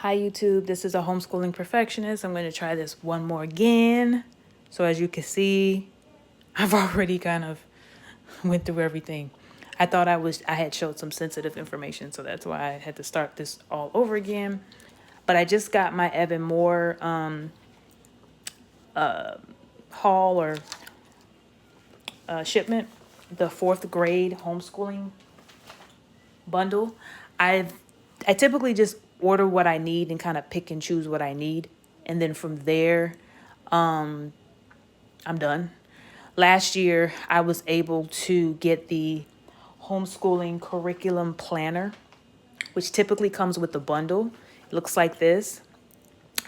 Hi YouTube, this is a homeschooling perfectionist. I'm going to try this one more again. So as you can see, I've already kind of went through everything. I thought I had showed some sensitive information, so that's why I had to start this all over again. But I just got my Evan-Moor haul or shipment, the 4th grade homeschooling bundle. I typically just order what I need and kind of pick and choose what I need, and then from there, I'm done. Last year, I was able to get the homeschooling curriculum planner, which typically comes with the bundle. It looks like this.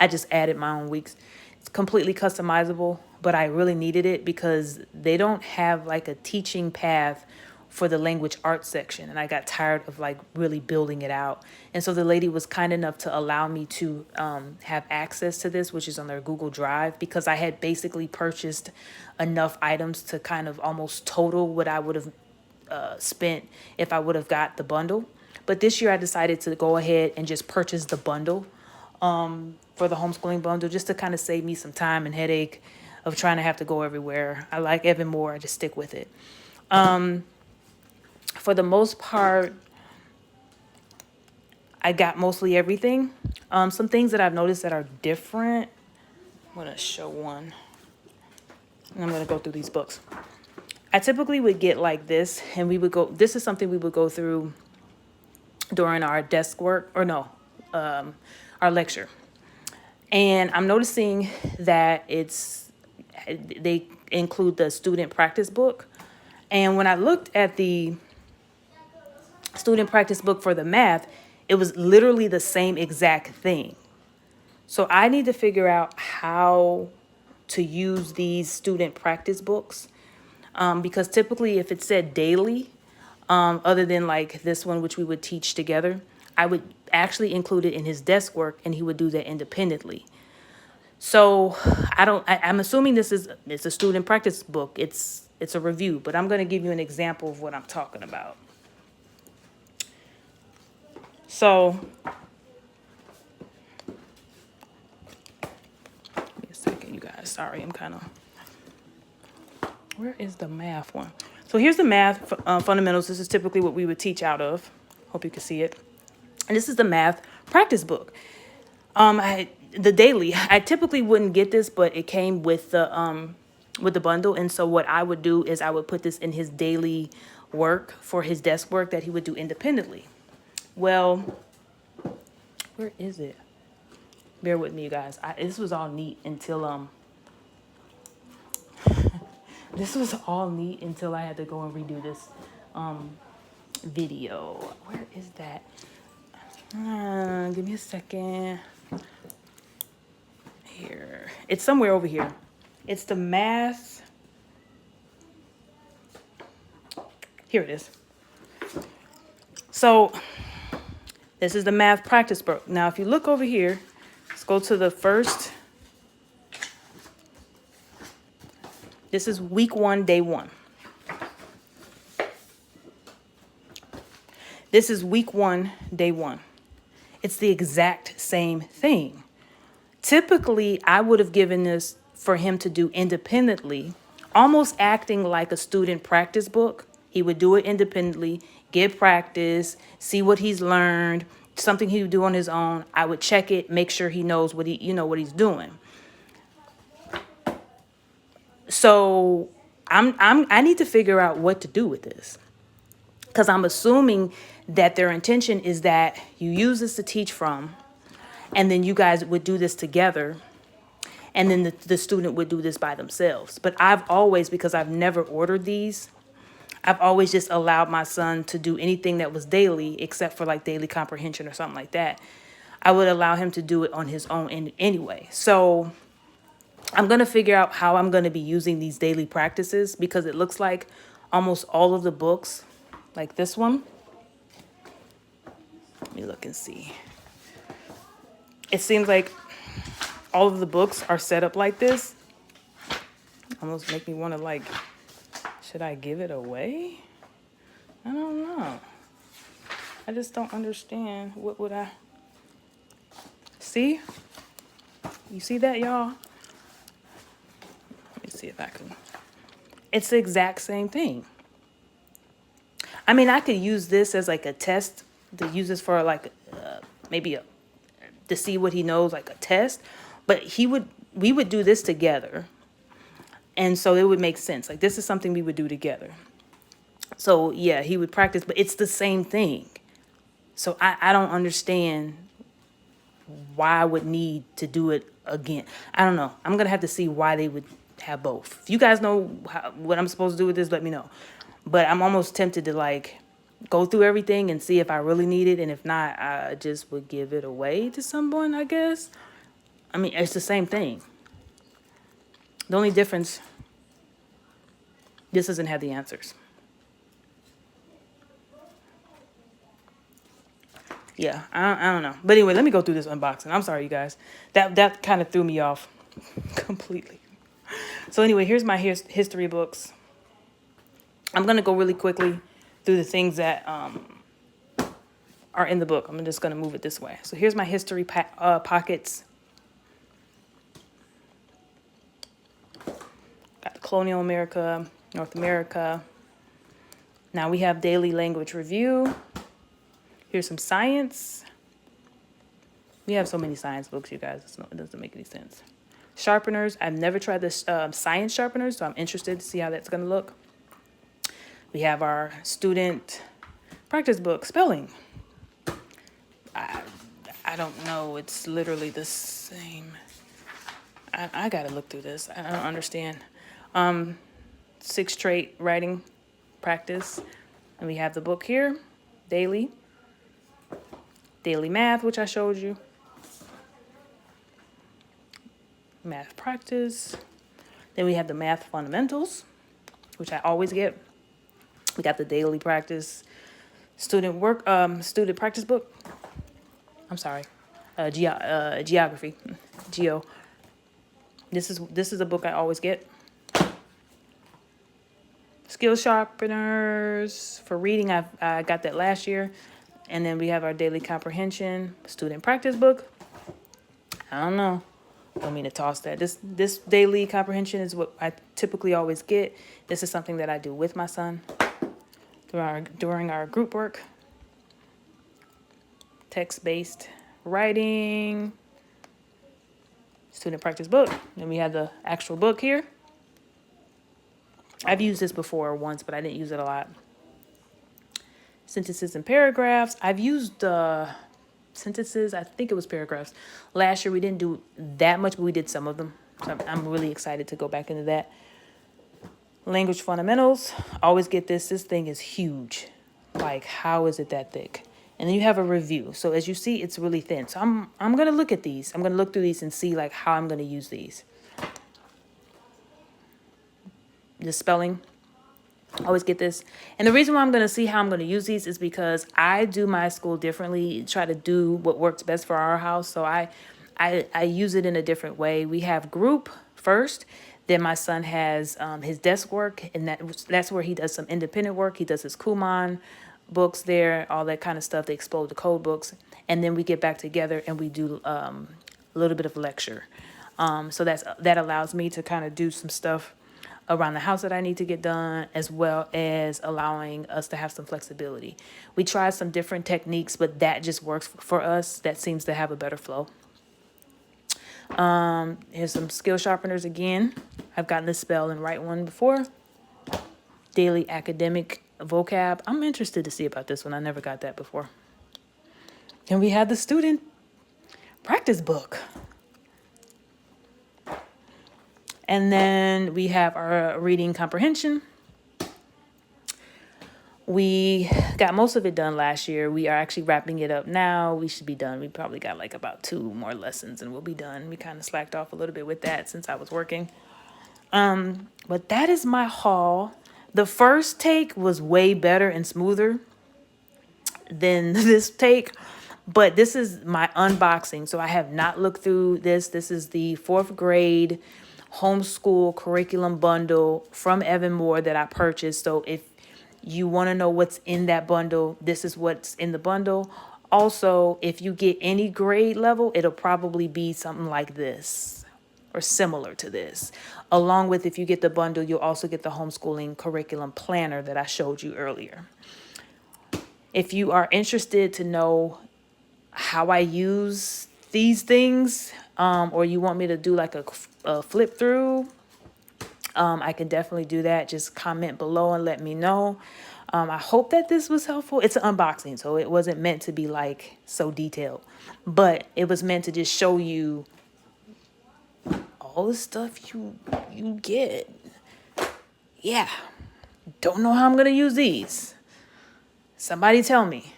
I just added my own weeks. It's completely customizable, but I really needed it because they don't have like a teaching path for the language arts section, and I got tired of like really building it out. And so the lady was kind enough to allow me to have access to this, which is on their Google Drive, because I had basically purchased enough items to kind of almost total what I would have spent if I would have got the bundle. But this year I decided to go ahead and just purchase the bundle for the homeschooling bundle, just to kind of save me some time and headache of trying to have to go everywhere. I like Evan-Moor, I just stick with it. For the most part, I got mostly everything. Some things that I've noticed that are different. I'm gonna show one. And I'm gonna go through these books. I typically would get like this, and this is something we would go through during our desk work, or no, our lecture. And I'm noticing that they include the student practice book. And when I looked at the student practice book for the math, it was literally the same exact thing. So I need to figure out how to use these student practice books, because typically if it said daily, other than like this one, which we would teach together, I would actually include it in his desk work, and he would do that independently. So I'm assuming it's a student practice book. It's a review, but I'm going to give you an example of what I'm talking about. So give me a second, you guys. Sorry, I'm kind of, where is the math one? So here's the math fundamentals. This is typically what we would teach out of. Hope you can see it. And this is the math practice book. The daily, I typically wouldn't get this, but it came with the bundle. And so what I would do is I would put this in his daily work for his desk work that he would do independently. Well, where is it? Bear with me, you guys. This was all neat until this was all neat until I had to go and redo this video. Where is that? Give me a second. Here, it's somewhere over here. It's the math. Here it is. So this is the math practice book. Now, if you look over here, let's go to the first. This is week 1, day 1. This is week 1, day 1. It's the exact same thing. Typically, I would have given this for him to do independently, almost acting like a student practice book. He would do it independently, get practice, see what he's learned, something he would do on his own. I would check it, make sure he knows what he's doing. So I need to figure out what to do with this, because I'm assuming that their intention is that you use this to teach from, and then you guys would do this together, and then the student would do this by themselves. But I've always, because I've never ordered these, I've always just allowed my son to do anything that was daily, except for like daily comprehension or something like that. I would allow him to do it on his own anyway. So I'm going to figure out how I'm going to be using these daily practices, because it looks like almost all of the books, like this one. Let me look and see. It seems like all of the books are set up like this. Almost make me want to like, should I give it away? I don't know. I just don't understand. What would I? See? You see that, y'all? Let me see if I can. It's the exact same thing. I mean, I could use this as like a test, to use this for like maybe to see what he knows, like a test. But we would do this together. And so it would make sense. Like, this is something we would do together. So yeah, he would practice, but it's the same thing. So I don't understand why I would need to do it again. I don't know. I'm going to have to see why they would have both. If you guys know what I'm supposed to do with this, let me know. But I'm almost tempted to like go through everything and see if I really need it. And if not, I just would give it away to someone, I guess. I mean, it's the same thing. The only difference, this doesn't have the answers. Yeah, I don't know. But anyway, let me go through this unboxing. I'm sorry, you guys. That kind of threw me off completely. So anyway, here's my history books. I'm going to go really quickly through the things that are in the book. I'm just going to move it this way. So here's my history pockets. Got the colonial America, North America. Now we have daily language review. Here's some science. We have so many science books, you guys. It doesn't make any sense. Sharpeners. I've never tried this science sharpeners, so I'm interested to see how that's going to look. We have our student practice book, spelling. I don't know. It's literally the same. I got to look through this. I don't understand. 6 trait writing practice. And we have the book here, daily math, which I showed you. Math practice. Then we have the math fundamentals, which I always get. We got the daily practice, student practice book. I'm sorry, geography, geo. This is a book I always get. Skill sharpeners for reading. I got that last year. And then we have our daily comprehension student practice book. I don't know. Don't mean to toss that. This daily comprehension is what I typically always get. This is something that I do with my son during our group work. Text-based writing. Student practice book. Then we have the actual book here. I've used this before once, but I didn't use it a lot. Sentences and paragraphs. I've used sentences. I think it was paragraphs. Last year we didn't do that much, but we did some of them. So I'm really excited to go back into that. Language fundamentals. Always get this. This thing is huge. Like, how is it that thick? And then you have a review. So as you see, it's really thin. So I'm gonna look at these. I'm gonna look through these and see like how I'm gonna use these. The spelling. Always get this. And the reason why I'm going to see how I'm going to use these is because I do my school differently, try to do what works best for our house. So I use it in a different way. We have group first. Then my son has his desk work, and that's where he does some independent work. He does his Kumon books there, all that kind of stuff, the Explode the Code books. And then we get back together and we do a little bit of lecture. So that allows me to kind of do some stuff around the house that I need to get done, as well as allowing us to have some flexibility. We tried some different techniques, but that just works for us. That seems to have a better flow. Here's some skill sharpeners again. I've gotten the spell and write one before. Daily academic vocab. I'm interested to see about this one. I never got that before. And we have the student practice book. And then we have our reading comprehension. We got most of it done last year. We are actually wrapping it up now. We should be done. We probably got like about 2 more lessons and we'll be done. We kind of slacked off a little bit with that since I was working. But that is my haul. The first take was way better and smoother than this take. But this is my unboxing. So I have not looked through this. This is the 4th grade homeschool curriculum bundle from Evan-Moor that I purchased. So if you want to know what's in that bundle, this is what's in the bundle. Also, if you get any grade level, it'll probably be something like this or similar to this. Along with, if you get the bundle, you'll also get the homeschooling curriculum planner that I showed you earlier. If you are interested to know how I use these things, or you want me to do like a flip through, I can definitely do that. Just comment below and let me know. I hope that this was helpful. It's an unboxing, so it wasn't meant to be like so detailed, but it was meant to just show you all the stuff you get. Yeah, don't know how I'm gonna use these. Somebody tell me.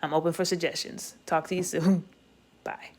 I'm open for suggestions. Talk to you soon. Bye.